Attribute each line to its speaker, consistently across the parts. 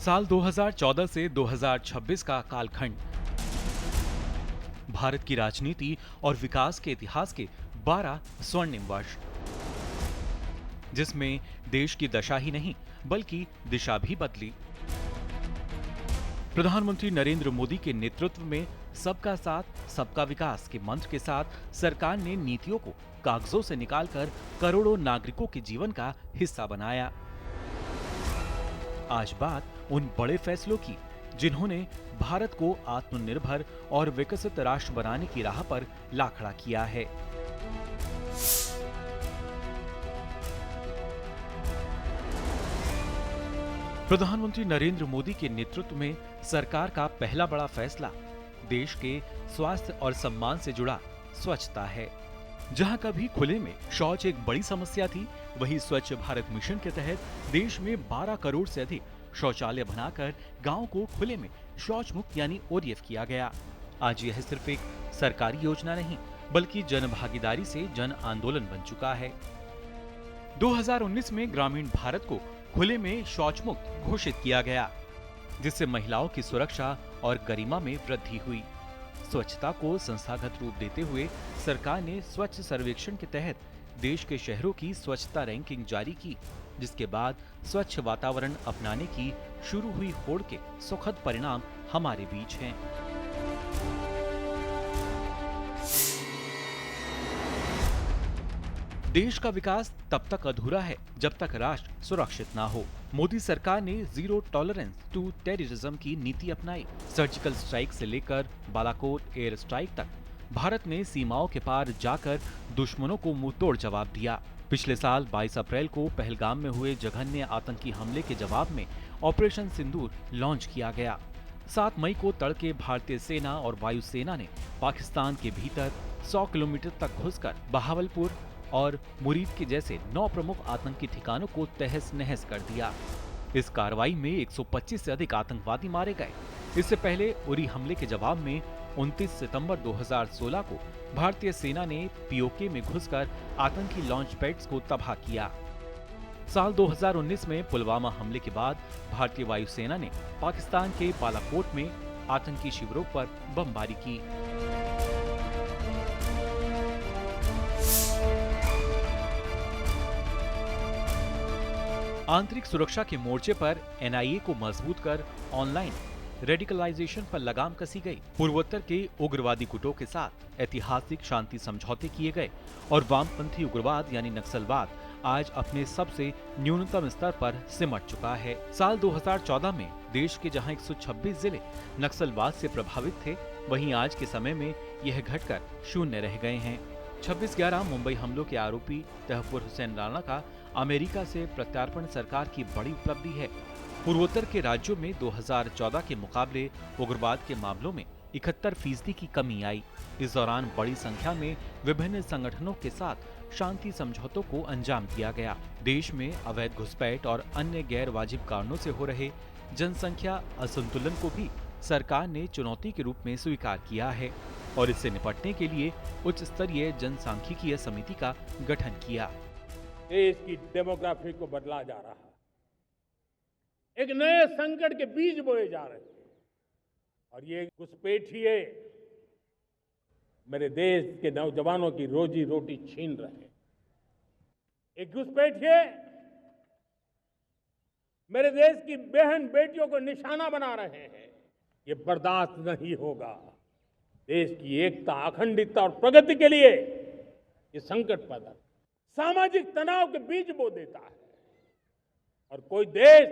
Speaker 1: साल 2014 से 2026 का कालखंड भारत की राजनीति और विकास के इतिहास के 12 स्वर्णिम वर्ष, जिसमें देश की दशा ही नहीं बल्कि दिशा भी बदली। प्रधानमंत्री नरेंद्र मोदी के नेतृत्व में सबका साथ सबका विकास के मंत्र के साथ सरकार ने नीतियों को कागजों से निकालकर करोड़ों नागरिकों के जीवन का हिस्सा बनाया। आज बात उन बड़े फैसलों की जिन्होंने भारत को आत्मनिर्भर और विकसित राष्ट्र बनाने की राह पर ला खड़ा किया है। प्रधानमंत्री नरेंद्र मोदी के नेतृत्व में सरकार का पहला बड़ा फैसला देश के स्वास्थ्य और सम्मान से जुड़ा स्वच्छता है। जहां कभी खुले में शौच एक बड़ी समस्या थी, वहीं स्वच्छ भारत मिशन के तहत देश में 12 करोड़ से अधिक शौचालय बनाकर गांव को खुले में शौच मुक्त यानी ओडीएफ किया गया। आज यह सिर्फ एक सरकारी योजना नहीं बल्कि जन भागीदारी से जन आंदोलन बन चुका है। 2019 में ग्रामीण भारत को खुले में शौच मुक्त घोषित किया गया, जिससे महिलाओं की सुरक्षा और गरिमा में वृद्धि हुई। स्वच्छता को संस्थागत रूप देते हुए सरकार ने स्वच्छ सर्वेक्षण के तहत देश के शहरों की स्वच्छता रैंकिंग जारी की, जिसके बाद स्वच्छ वातावरण अपनाने की शुरू हुई होड़ के सुखद परिणाम हमारे बीच हैं। देश का विकास तब तक अधूरा है जब तक राष्ट्र सुरक्षित ना हो। मोदी सरकार ने जीरो टॉलरेंस टू टेररिज्म की नीति अपनाई। सर्जिकल स्ट्राइक से लेकर बालाकोट एयर स्ट्राइक तक भारत ने सीमाओं के पार जाकर दुश्मनों को मुंहतोड़ जवाब दिया। पिछले साल 22 अप्रैल को पहलगाम में हुए जघन्य आतंकी हमले के जवाब में ऑपरेशन सिंदूर लॉन्च किया गया। 7 मई को तड़के भारतीय सेना और वायुसेना ने पाकिस्तान के भीतर 100 किलोमीटर तक घुसकर बहावलपुर और मुरीद के जैसे 9 प्रमुख आतंकी ठिकानों को तहस नहस कर दिया। इस कार्रवाई में 125 से अधिक आतंकवादी मारे गए। इससे पहले उरी हमले के जवाब में 29 सितंबर 2016 को भारतीय सेना ने पीओके में घुसकर आतंकी लॉन्च पैड्स को तबाह किया। साल 2019 में पुलवामा हमले के बाद भारतीय वायुसेना ने पाकिस्तान के बालाकोट में आतंकी शिविरों पर बमबारी की। आंतरिक सुरक्षा के मोर्चे पर एनआईए को मजबूत कर ऑनलाइन रेडिकलाइजेशन पर लगाम कसी गई। पूर्वोत्तर के उग्रवादी गुटों के साथ ऐतिहासिक शांति समझौते किए गए और वामपंथी उग्रवाद यानी नक्सलवाद आज अपने सबसे न्यूनतम स्तर पर सिमट चुका है। साल 2014 में देश के जहां 126 जिले नक्सलवाद से प्रभावित थे, वहीं आज के समय में यह घटकर 0 रह गए हैं। 26/11 मुंबई हमलों के आरोपी तहफुर हुसैन राणा का अमेरिका से प्रत्यार्पण सरकार की बड़ी उपलब्धि है। पूर्वोत्तर के राज्यों में 2014 के मुकाबले उग्रवाद के मामलों में 71% की कमी आई। इस दौरान बड़ी संख्या में विभिन्न संगठनों के साथ शांति समझौतों को अंजाम दिया गया। देश में अवैध घुसपैठ और अन्य गैर वाजिब कारणों से हो रहे जनसंख्या असंतुलन को भी सरकार ने चुनौती के रूप में स्वीकार किया है और इससे निपटने के लिए उच्च स्तरीय जनसांख्यिकीय समिति का गठन किया।
Speaker 2: देश की डेमोग्राफी को बदला जा रहा है, एक नए संकट के बीज बोए जा रहे हैं और ये घुसपैठिए मेरे देश के नौजवानों की रोजी रोटी छीन रहे हैं। एक घुसपैठिए मेरे देश की बहन बेटियों को निशाना बना रहे हैं। ये बर्दाश्त नहीं होगा। देश की एकता, अखंडता और प्रगति के लिए ये संकट पैदा सामाजिक तनाव के बीज बो देता है और कोई देश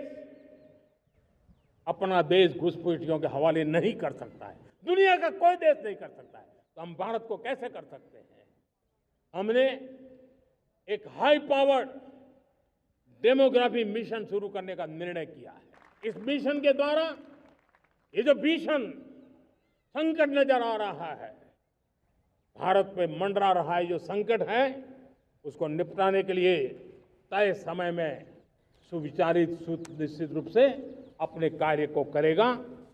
Speaker 2: अपना देश घुसपैठियों के हवाले नहीं कर सकता है। दुनिया का कोई देश नहीं कर सकता है, तो हम भारत को कैसे कर सकते हैं? हमने एक हाई पावर्ड डेमोग्राफी मिशन शुरू करने का निर्णय किया है। इस मिशन के द्वारा ये जो भीषण संकट नजर आ रहा है, भारत पे मंडरा रहा है जो संकट है, उसको निपटाने के लिए तय समय में सुविचारित सुनिश्चित रूप से अपने कार्य को करेगा।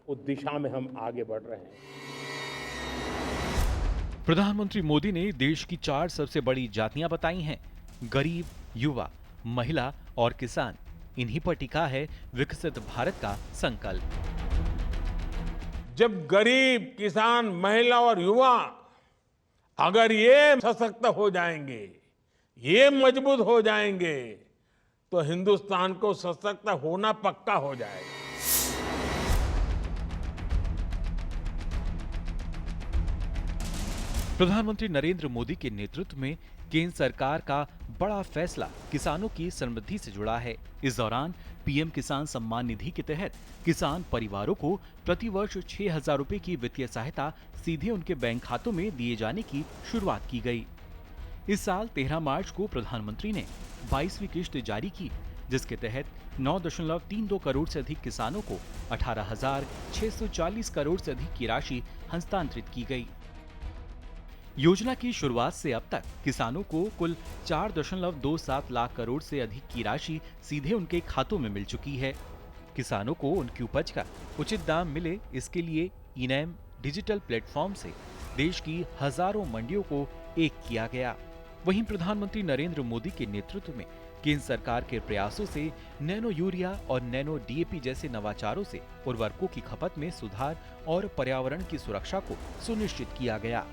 Speaker 2: उस दिशा में हम आगे बढ़ रहे हैं।
Speaker 1: प्रधानमंत्री मोदी ने देश की 4 सबसे बड़ी जातियां बताई हैं: गरीब, युवा, महिला और किसान। इन्हीं पर टिका है विकसित भारत का संकल्प।
Speaker 2: जब गरीब, किसान, महिला और युवा अगर ये सशक्त हो जाएंगे, ये मजबूत हो जाएंगे, तो हिंदुस्तान को सशक्त होना पक्का हो जाएगा।
Speaker 1: प्रधानमंत्री नरेंद्र मोदी के नेतृत्व में केंद्र सरकार का बड़ा फैसला किसानों की समृद्धि से जुड़ा है। इस दौरान पीएम किसान सम्मान निधि के तहत किसान परिवारों को प्रतिवर्ष 6,000 रुपए की वित्तीय सहायता सीधे उनके बैंक खातों में दिए जाने की शुरुआत की गई। इस साल 13 मार्च को प्रधानमंत्री ने 22वीं किश्त जारी की, जिसके तहत 9.32 करोड़ से अधिक किसानों को 18,640 करोड़ से अधिक की राशि हस्तांतरित की गई। योजना की शुरुआत से अब तक किसानों को कुल 4.27 लाख करोड़ से अधिक की राशि सीधे उनके खातों में मिल चुकी है। किसानों को उनकी उपज का उचित दाम मिले, इसके लिए इनैम डिजिटल प्लेटफॉर्म से देश की हजारों मंडियों को एक किया गया। वहीं प्रधानमंत्री नरेंद्र मोदी के नेतृत्व में केंद्र सरकार के प्रयासों से नैनो यूरिया और नैनो डीएपी जैसे नवाचारों से उर्वरकों की खपत में सुधार और पर्यावरण की सुरक्षा को सुनिश्चित किया गया।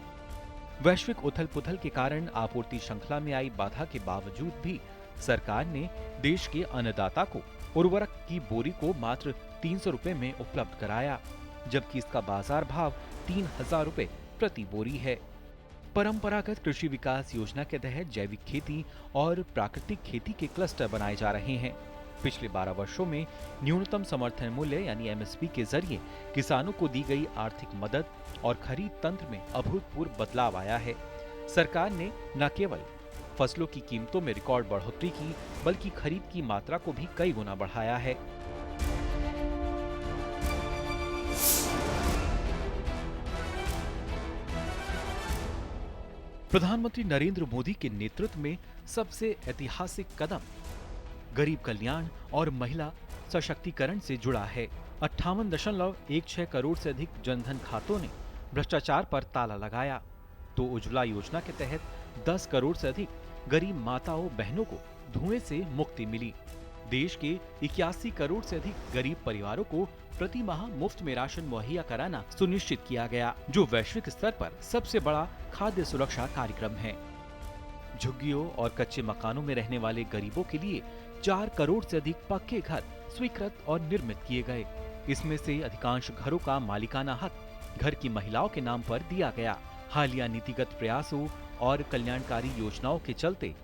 Speaker 1: वैश्विक उथल पुथल के कारण आपूर्ति श्रृंखला में आई बाधा के बावजूद भी सरकार ने देश के अन्नदाता को उर्वरक की बोरी को मात्र 300 रुपए में उपलब्ध कराया, जबकि इसका बाजार भाव 3,000 रुपए प्रति बोरी है। परंपरागत कृषि विकास योजना के तहत जैविक खेती और प्राकृतिक खेती के क्लस्टर बनाए जा रहे हैं। पिछले 12 वर्षों में न्यूनतम समर्थन मूल्य यानी एमएसपी के जरिए किसानों को दी गई आर्थिक मदद और खरीद तंत्र में अभूतपूर्व बदलाव आया है। सरकार ने न केवल फसलों की कीमतों में रिकॉर्ड बढ़ोतरी की, बल्कि खरीद की मात्रा को भी कई गुना बढ़ाया है। प्रधानमंत्री नरेंद्र मोदी के नेतृत्व में सबसे ऐतिहासिक कदम गरीब कल्याण और महिला सशक्तिकरण से जुड़ा है। 58.16 करोड़ से अधिक जनधन खातों ने भ्रष्टाचार पर ताला लगाया, तो उज्ज्वला योजना के तहत 10 करोड़ से अधिक गरीब माताओं बहनों को धुएं से मुक्ति मिली। देश के 81 करोड़ से अधिक गरीब परिवारों को प्रति माह मुफ्त में राशन मुहैया कराना सुनिश्चित किया गया, जो वैश्विक स्तर पर सबसे बड़ा खाद्य सुरक्षा कार्यक्रम है। झुग्गियों और कच्चे मकानों में रहने वाले गरीबों के लिए 4 करोड़ से अधिक पक्के घर स्वीकृत और निर्मित किए गए। इसमें से अधिकांश घरों का मालिकाना हक घर की महिलाओं के नाम पर दिया गया। हालिया नीतिगत प्रयासों और कल्याणकारी योजनाओं के चलते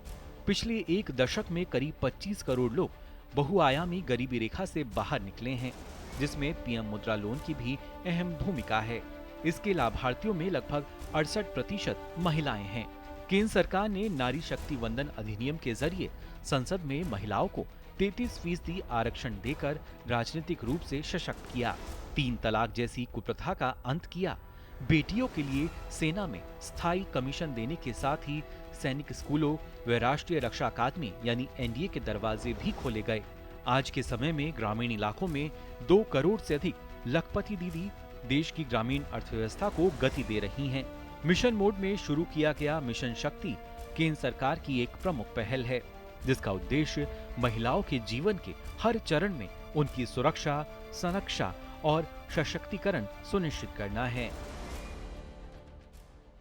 Speaker 1: पिछले एक दशक में करीब 25 करोड़ लोग बहुआयामी गरीबी रेखा से बाहर निकले हैं, जिसमें पीएम मुद्रा लोन की भी अहम भूमिका है। इसके लाभार्थियों में लगभग 68% महिलाएं हैं। केंद्र सरकार ने नारी शक्ति वंदन अधिनियम के जरिए संसद में महिलाओं को 33% आरक्षण देकर राजनीतिक रूप से सशक्त किया। 3 तलाक जैसी कुप्रथा का अंत किया। बेटियों के लिए सेना में स्थायी कमीशन देने के साथ ही सैनिक स्कूलों व राष्ट्रीय रक्षा अकादमी यानी एनडीए के दरवाजे भी खोले गए। आज के समय में ग्रामीण इलाकों में 2 करोड़ से अधिक लखपति दीदी देश की ग्रामीण अर्थव्यवस्था को गति दे रही हैं। मिशन मोड में शुरू किया गया मिशन शक्ति केंद्र सरकार की एक प्रमुख पहल है, जिसका उद्देश्य महिलाओं के जीवन के हर चरण में उनकी सुरक्षा, संरक्षा और सशक्तिकरण सुनिश्चित करना है।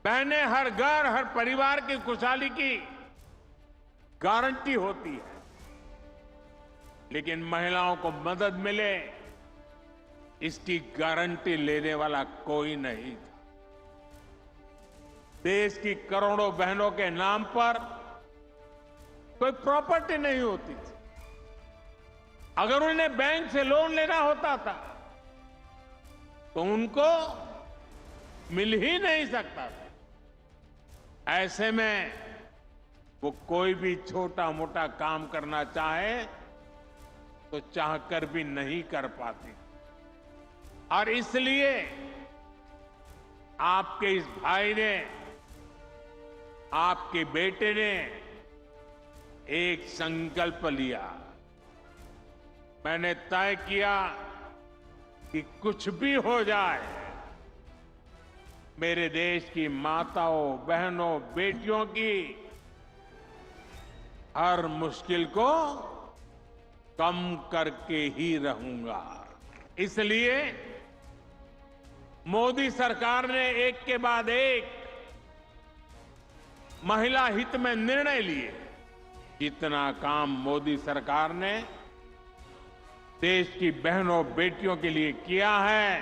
Speaker 2: बहनें हर घर, हर परिवार की खुशहाली की गारंटी होती है, लेकिन महिलाओं को मदद मिले इसकी गारंटी लेने वाला कोई नहीं था। देश की करोड़ों बहनों के नाम पर कोई प्रॉपर्टी नहीं होती थी। अगर उन्हें बैंक से लोन लेना होता था तो उनको मिल ही नहीं सकता था। ऐसे में वो कोई भी छोटा मोटा काम करना चाहे तो चाहकर भी नहीं कर पाती। और इसलिए आपके इस भाई ने, आपके बेटे ने एक संकल्प लिया। मैंने तय किया कि कुछ भी हो जाए, मेरे देश की माताओं, बहनों, बेटियों की हर मुश्किल को कम करके ही रहूंगा। इसलिए मोदी सरकार ने एक के बाद एक महिला हित में निर्णय लिए। जितना काम मोदी सरकार ने देश की बहनों बेटियों के लिए किया है,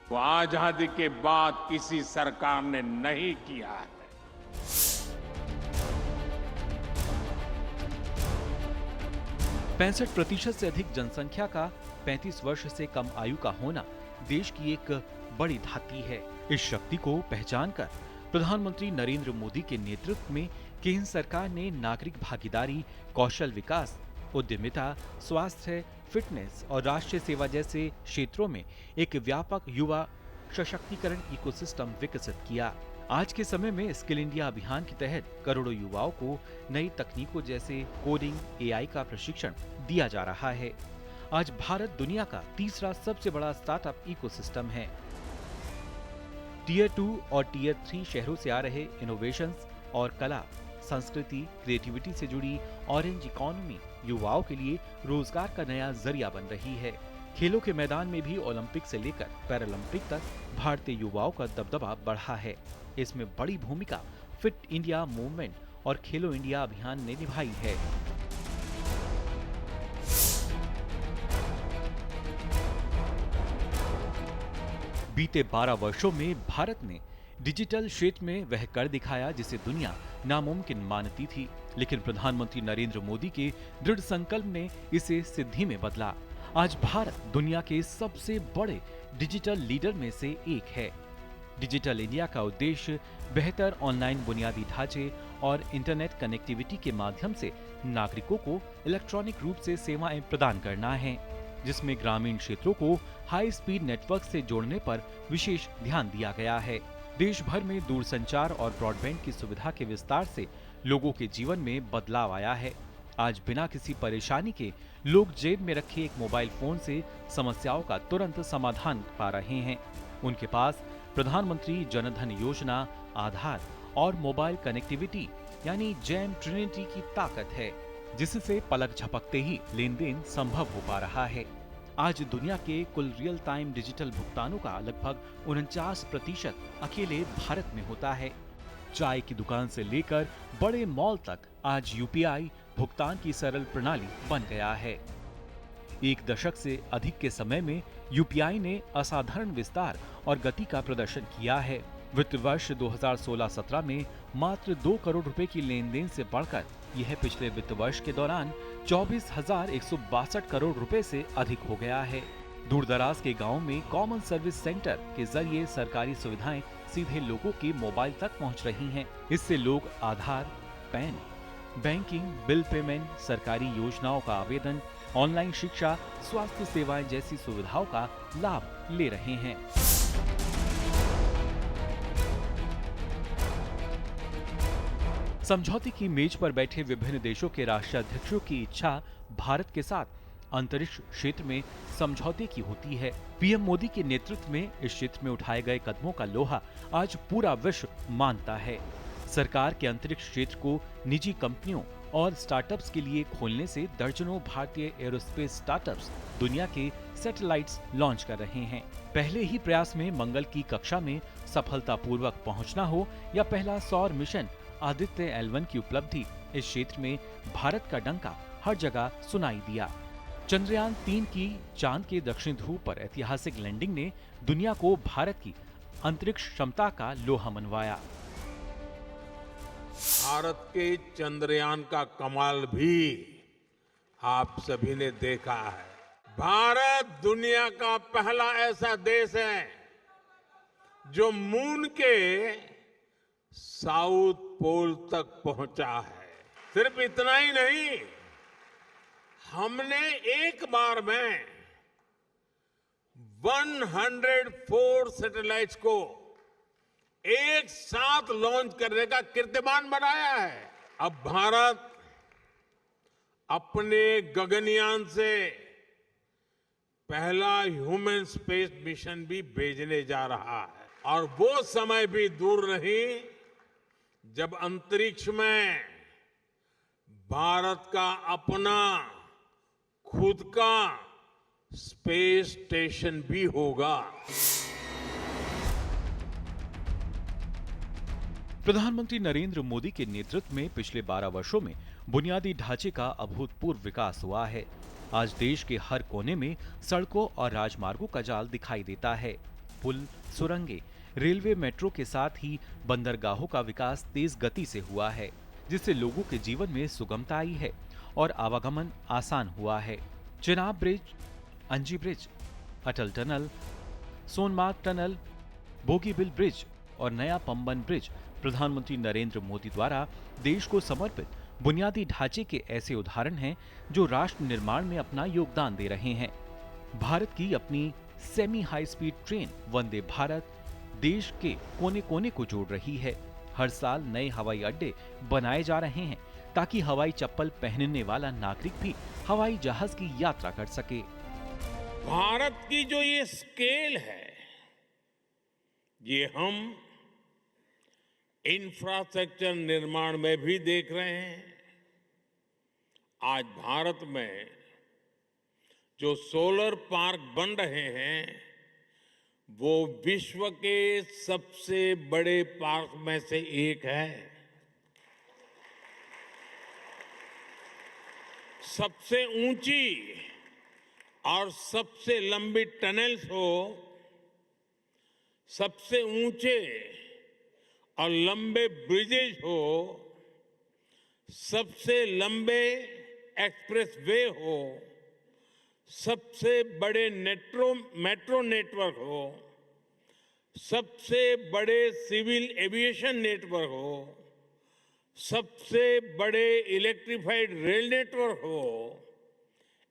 Speaker 2: वो आजादी के बाद किसी सरकार ने नहीं किया है।
Speaker 1: 65% से अधिक जनसंख्या का 35 वर्ष से कम आयु का होना देश की एक बड़ी धाती है। इस शक्ति को पहचानकर प्रधानमंत्री नरेंद्र मोदी के नेतृत्व में केंद्र सरकार ने नागरिक भागीदारी, कौशल विकास, उद्यमिता, स्वास्थ्य, फिटनेस और राष्ट्रीय सेवा जैसे क्षेत्रों में एक व्यापक युवा सशक्तिकरण इकोसिस्टम विकसित किया। आज के समय में स्किल इंडिया अभियान के तहत करोड़ों युवाओं को नई तकनीकों जैसे कोडिंग, एआई का प्रशिक्षण दिया जा रहा है। आज भारत दुनिया का तीसरा सबसे बड़ा स्टार्टअप इकोसिस्टम है। टियर 2 और टियर 3 शहरों से आ रहे इनोवेशंस और कला, संस्कृति, क्रिएटिविटी से जुड़ी ऑरेंज इकोनॉमी युवाओं के लिए रोजगार का नया जरिया बन रही है। खेलों के मैदान में भी ओलंपिक से लेकर पैरालंपिक तक भारतीय युवाओं का दबदबा बढ़ा है। इसमें बड़ी भूमिका फिट इंडिया मूवमेंट और खेलो इंडिया अभियान ने निभाई है। बीते 12 वर्षों में भारत ने डिजिटल क्षेत्र में वह कर दिखाया जिसे दुनिया नामुमकिन मानती थी, लेकिन प्रधानमंत्री नरेंद्र मोदी के दृढ़ संकल्प ने इसे सिद्धि में बदला। आज भारत दुनिया के सबसे बड़े डिजिटल लीडर में से एक है। डिजिटल इंडिया का उद्देश्य बेहतर ऑनलाइन बुनियादी ढांचे और इंटरनेट कनेक्टिविटी के माध्यम से नागरिकों को इलेक्ट्रॉनिक रूप से सेवाएं प्रदान करना है, जिसमें ग्रामीण क्षेत्रों को हाई स्पीड नेटवर्क से जोड़ने पर विशेष ध्यान दिया गया है। देश भर में दूरसंचार और ब्रॉडबैंड की सुविधा के विस्तार से लोगों के जीवन में बदलाव आया है। आज बिना किसी परेशानी के लोग जेब में रखे एक मोबाइल फोन से समस्याओं का तुरंत समाधान पा रहे हैं। उनके पास प्रधानमंत्री जनधन योजना, आधार और मोबाइल कनेक्टिविटी यानी जैम ट्रिनिटी की ताकत है, जिससे पलक झपकते ही लेन देन संभव हो पा रहा है। आज दुनिया के कुल रियल टाइम डिजिटल भुगतानों का लगभग 49% अकेले भारत में होता है। चाय की दुकान से लेकर बड़े मॉल तक आज यूपीआई भुगतान की सरल प्रणाली बन गया है। एक दशक से अधिक के समय में यूपीआई ने असाधारण विस्तार और गति का प्रदर्शन किया है। वित्त वर्ष 2016-17 में मात्र 2 करोड़ रुपए की लेन देन से बढ़कर यह पिछले वित्त वर्ष के दौरान 24,162 करोड़ रुपए से अधिक हो गया है। दूर दराज के गाँव में कॉमन सर्विस सेंटर के जरिए सरकारी सुविधाएं सीधे लोगों के मोबाइल तक पहुंच रही हैं। इससे लोग आधार, पैन, बैंकिंग, बिल पेमेंट, सरकारी योजनाओं का आवेदन, ऑनलाइन शिक्षा, स्वास्थ्य सेवाएं जैसी सुविधाओं का लाभ ले रहे हैं। समझौते की मेज पर बैठे विभिन्न देशों के राष्ट्राध्यक्षों की इच्छा भारत के साथ अंतरिक्ष क्षेत्र में समझौते की होती है। पीएम मोदी के नेतृत्व में इस क्षेत्र में उठाए गए कदमों का लोहा आज पूरा विश्व मानता है। सरकार के अंतरिक्ष क्षेत्र को निजी कंपनियों और स्टार्टअप्स के लिए खोलने से दर्जनों भारतीय एरोस्पेस स्टार्टअप्स दुनिया के सैटेलाइट्स लॉन्च कर रहे हैं। पहले ही प्रयास में मंगल की कक्षा में सफलतापूर्वक पहुंचना हो या पहला सौर मिशन आदित्य L1 की उपलब्धि, इस क्षेत्र में भारत का डंका हर जगह सुनाई दिया। चंद्रयान 3 की चांद के दक्षिण ध्रुव पर ऐतिहासिक लैंडिंग ने दुनिया को भारत की अंतरिक्ष क्षमता का लोहा मनवाया।
Speaker 2: भारत के चंद्रयान का कमाल भी आप सभी ने देखा है। भारत दुनिया का पहला ऐसा देश है जो मून के साउथ पोल तक पहुंचा है। सिर्फ इतना ही नहीं, हमने एक बार में 104 सैटेलाइट्स को एक साथ लॉन्च करने का कीर्तिमान बनाया है। अब भारत अपने गगनयान से पहला ह्यूमन स्पेस मिशन भी भेजने जा रहा है और वो समय भी दूर नहीं जब अंतरिक्ष में भारत का अपना खुद का स्पेस स्टेशन भी होगा।
Speaker 1: प्रधानमंत्री नरेंद्र मोदी के नेतृत्व में पिछले 12 वर्षों में बुनियादी ढांचे का अभूतपूर्व विकास हुआ है। आज देश के हर कोने में सड़कों और राजमार्गों का जाल दिखाई देता है। पुल, सुरंगें, रेलवे, मेट्रो के साथ ही बंदरगाहों का विकास तेज गति से हुआ है, जिससे लोगों के जीवन में सुगमता आई है और आवागमन आसान हुआ है। Chenab bridge, Anji bridge, Atal tunnel, Sonamarg tunnel, Bogibeel bridge और नया पंबन ब्रिज प्रधानमंत्री नरेंद्र मोदी द्वारा देश को समर्पित बुनियादी ढांचे के ऐसे उदाहरण हैं जो राष्ट्र निर्माण में अपना योगदान दे रहे हैं। भारत की अपनी semi high speed train Vande Bharat देश के कोने कोने को जोड़ रही है। हर साल नए हवाई अड्डे बनाए जा रहे हैं ताकि हवाई चप्पल पहनने वाला नागरिक भी हवाई जहाज की यात्रा कर सके।
Speaker 2: भारत की जो ये स्केल है, ये हम इंफ्रास्ट्रक्चर निर्माण में भी देख रहे हैं। आज भारत में जो सोलर पार्क बन रहे हैं, वो विश्व के सबसे बड़े पार्क में से एक है। सबसे ऊंची और सबसे लंबी टनल्स हो, सबसे ऊंचे और लंबे ब्रिजेज हो, सबसे लंबे एक्सप्रेसवे हो, सबसे बड़े मेट्रो नेटवर्क हो, सबसे बड़े सिविल एविएशन नेटवर्क हो, सबसे बड़े इलेक्ट्रिफाइड रेल नेटवर्क हो,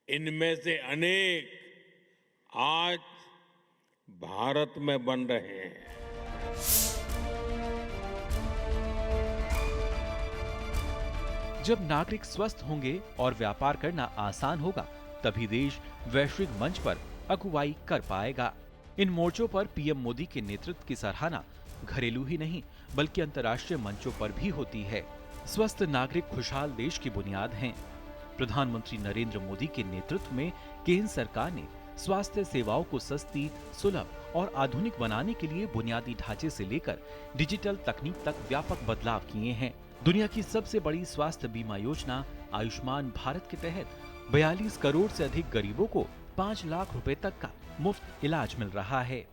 Speaker 2: इनमें से अनेक आज भारत में बन रहे हैं।
Speaker 1: जब नागरिक स्वस्थ होंगे और व्यापार करना आसान होगा, तभी देश वैश्विक मंच पर अगुवाई कर पाएगा। इन मोर्चों पर पीएम मोदी के नेतृत्व की सराहना घरेलू ही नहीं बल्कि अंतर्राष्ट्रीय मंचों पर भी होती है। स्वस्थ नागरिक खुशहाल देश की बुनियाद हैं। प्रधानमंत्री नरेंद्र मोदी के नेतृत्व में केंद्र सरकार ने स्वास्थ्य सेवाओं को सस्ती, सुलभ और आधुनिक बनाने के लिए बुनियादी ढांचे से लेकर डिजिटल तकनीक तक व्यापक बदलाव किए हैं। दुनिया की सबसे बड़ी स्वास्थ्य बीमा योजना आयुष्मान भारत के तहत 42 करोड़ से अधिक गरीबों को 5 लाख रुपए तक का मुफ्त इलाज मिल रहा है।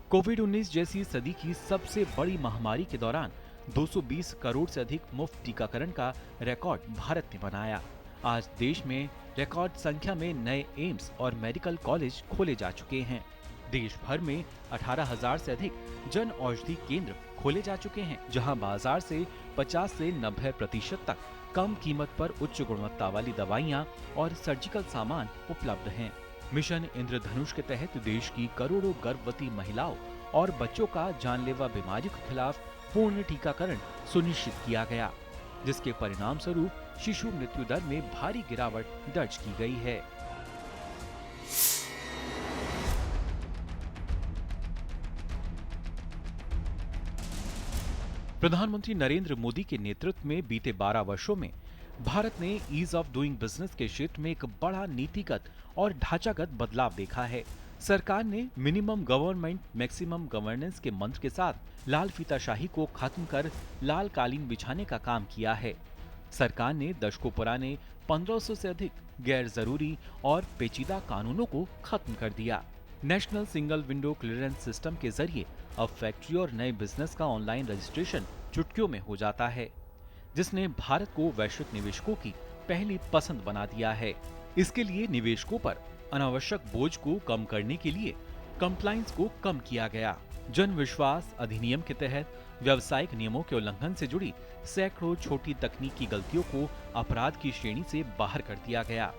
Speaker 1: कोविड-19 जैसी सदी की सबसे बड़ी महामारी के दौरान 220 करोड़ से अधिक मुफ्त टीकाकरण का रिकॉर्ड भारत ने बनाया। आज देश में रिकॉर्ड संख्या में नए एम्स और मेडिकल कॉलेज खोले जा चुके हैं। देश भर में 18,000 से अधिक जन औषधि केंद्र खोले जा चुके हैं, जहां बाजार से 50 से 90% तक कम कीमत पर उच्च गुणवत्ता वाली दवाइयां और सर्जिकल सामान उपलब्ध हैं। मिशन इंद्रधनुष के तहत देश की करोड़ों गर्भवती महिलाओं और बच्चों का जानलेवा बीमारी के खिलाफ पूर्ण टीकाकरण सुनिश्चित किया गया, जिसके परिणाम स्वरूप शिशु मृत्यु दर में भारी गिरावट दर्ज की गई है। प्रधानमंत्री नरेंद्र मोदी के नेतृत्व में बीते 12 वर्षों में भारत ने ईज ऑफ डूइंग बिजनेस के क्षेत्र में एक बड़ा नीतिगत और ढांचागत बदलाव देखा है। सरकार ने मिनिमम गवर्नमेंट मैक्सिमम गवर्नेंस के मंत्र के साथ लाल फीताशाही को खत्म कर लाल कालीन बिछाने का काम किया है। सरकार ने दशकों पुराने 1500 से अधिक गैर जरूरी और पेचीदा कानूनों को खत्म कर दिया। National single window clearance system के जरिए अब फैक्ट्री और नए बिजनेस का ऑनलाइन रजिस्ट्रेशन चुटकियों में हो जाता है, जिसने भारत को वैश्विक निवेशकों की पहली पसंद बना दिया है। इसके लिए निवेशकों पर अनावश्यक बोझ को कम करने के लिए कंप्लायंस को कम किया गया। जन विश्वास अधिनियम के तहत व्यावसायिक नियमों के उल्लंघन से जुड़ी सैकड़ों छोटी तकनीकी गलतियों को अपराध की श्रेणी से बाहर कर दिया गया,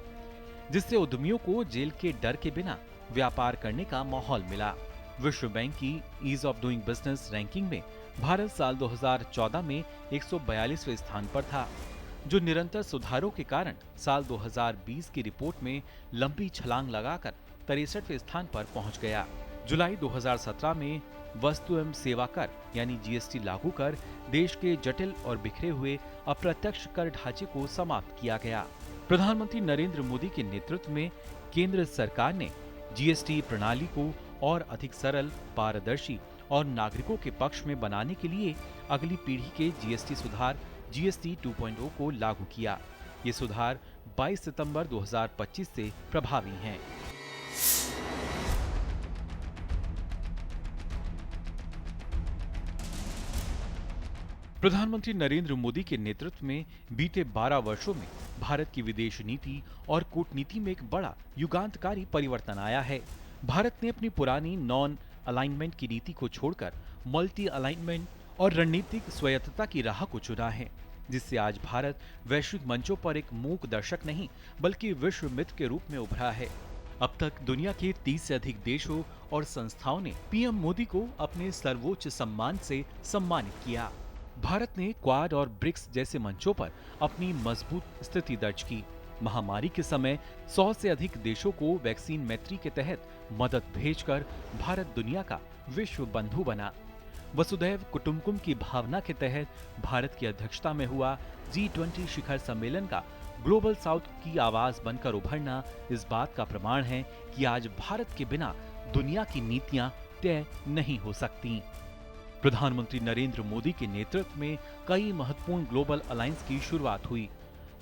Speaker 1: जिससे उद्यमियों को जेल के डर के बिना व्यापार करने का माहौल मिला। विश्व बैंक की ease of doing business ranking में भारत साल 2014 में 142वें स्थान पर था, जो निरंतर सुधारों के कारण साल 2020 की रिपोर्ट में लंबी छलांग लगाकर 63वें स्थान पर पहुंच गया। जुलाई 2017 में वस्तु एवं सेवा कर यानी जीएसटी लागू कर देश के जटिल और बिखरे हुए अप्रत्यक्ष कर ढांचे को समाप्त किया गया। प्रधानमंत्री नरेंद्र मोदी के नेतृत्व में केंद्र सरकार ने जीएसटी प्रणाली को और अधिक सरल, पारदर्शी और नागरिकों के पक्ष में बनाने के लिए अगली पीढ़ी के जीएसटी सुधार जीएसटी 2.0 को लागू किया। ये सुधार 22 सितंबर 2025 से प्रभावी हैं। प्रधानमंत्री नरेंद्र मोदी के नेतृत्व में बीते 12 वर्षों में भारत की विदेश नीति और कूटनीति में एक बड़ा युगांतकारी परिवर्तन आया है। भारत ने अपनी पुरानी नॉन अलाइनमेंट की नीति को छोड़कर मल्टी अलाइनमेंट और रणनीतिक स्वायत्तता की राह को चुना है, जिससे आज भारत वैश्विक मंचों पर एक मूक दर्शक नहीं बल्कि विश्व मित्र के रूप में उभरा है। अब तक दुनिया के 30 से अधिक देशों और संस्थाओं ने पीएम मोदी को अपने सर्वोच्च सम्मान से सम्मानित किया। भारत ने क्वाड और ब्रिक्स जैसे मंचों पर अपनी मजबूत स्थिति दर्ज की। महामारी के समय 100 से अधिक देशों को वैक्सीन मैत्री के तहत मदद भेजकर भारत दुनिया का विश्व बंधु बना। वसुधैव कुटुंबकम की भावना के तहत भारत की अध्यक्षता में हुआ G20 शिखर सम्मेलन का ग्लोबल साउथ की आवाज बनकर उभरना इस बात का प्रमाण है कि आज भारत के बिना दुनिया की नीतियां तय नहीं हो सकती। प्रधानमंत्री नरेंद्र मोदी के नेतृत्व में कई महत्वपूर्ण ग्लोबल अलायंस की शुरुआत हुई।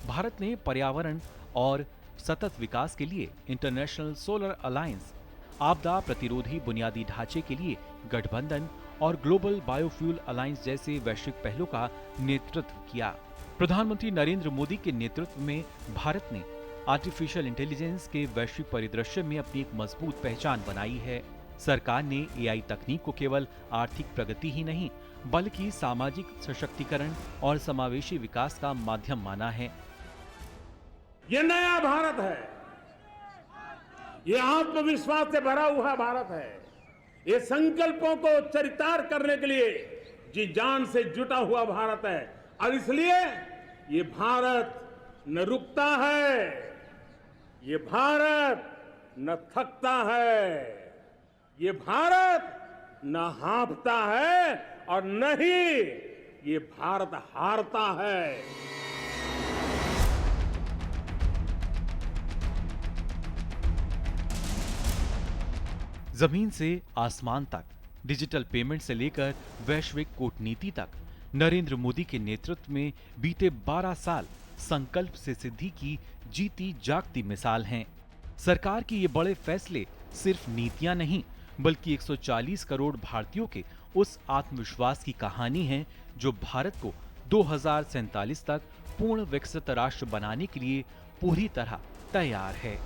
Speaker 1: भारत ने पर्यावरण और सतत विकास के लिए इंटरनेशनल सोलर अलायंस, आपदा प्रतिरोधी बुनियादी ढांचे के लिए गठबंधन और ग्लोबल बायोफ्यूल अलायंस जैसे वैश्विक पहलों का नेतृत्व किया। प्रधानमंत्री नरेंद्र मोदी के नेतृत्व में भारत ने आर्टिफिशियल इंटेलिजेंस के वैश्विक परिदृश्य में अपनी एक मजबूत पहचान बनाई है। सरकार ने एआई तकनीक को केवल आर्थिक प्रगति ही नहीं बल्कि सामाजिक सशक्तिकरण और समावेशी विकास का माध्यम माना है।
Speaker 2: ये नया भारत है, ये आत्मविश्वास से भरा हुआ भारत है, ये संकल्पों को चरितार्थ करने के लिए जी जान से जुटा हुआ भारत है। और इसलिए ये भारत न रुकता है, ये भारत न थकता है, ये भारत न हाँफता है और न ही ये भारत हारता है।
Speaker 1: जमीन से आसमान तक, डिजिटल पेमेंट से लेकर वैश्विक कूटनीति तक, नरेंद्र मोदी के नेतृत्व में बीते 12 साल संकल्प से सिद्धि की जीती जागती मिसाल हैं। सरकार के ये बड़े फैसले सिर्फ नीतियां नहीं बल्कि 140 करोड़ भारतीयों के उस आत्मविश्वास की कहानी है जो भारत को 2047 तक पूर्ण विकसित राष्ट्र बनाने के लिए पूरी तरह तैयार है।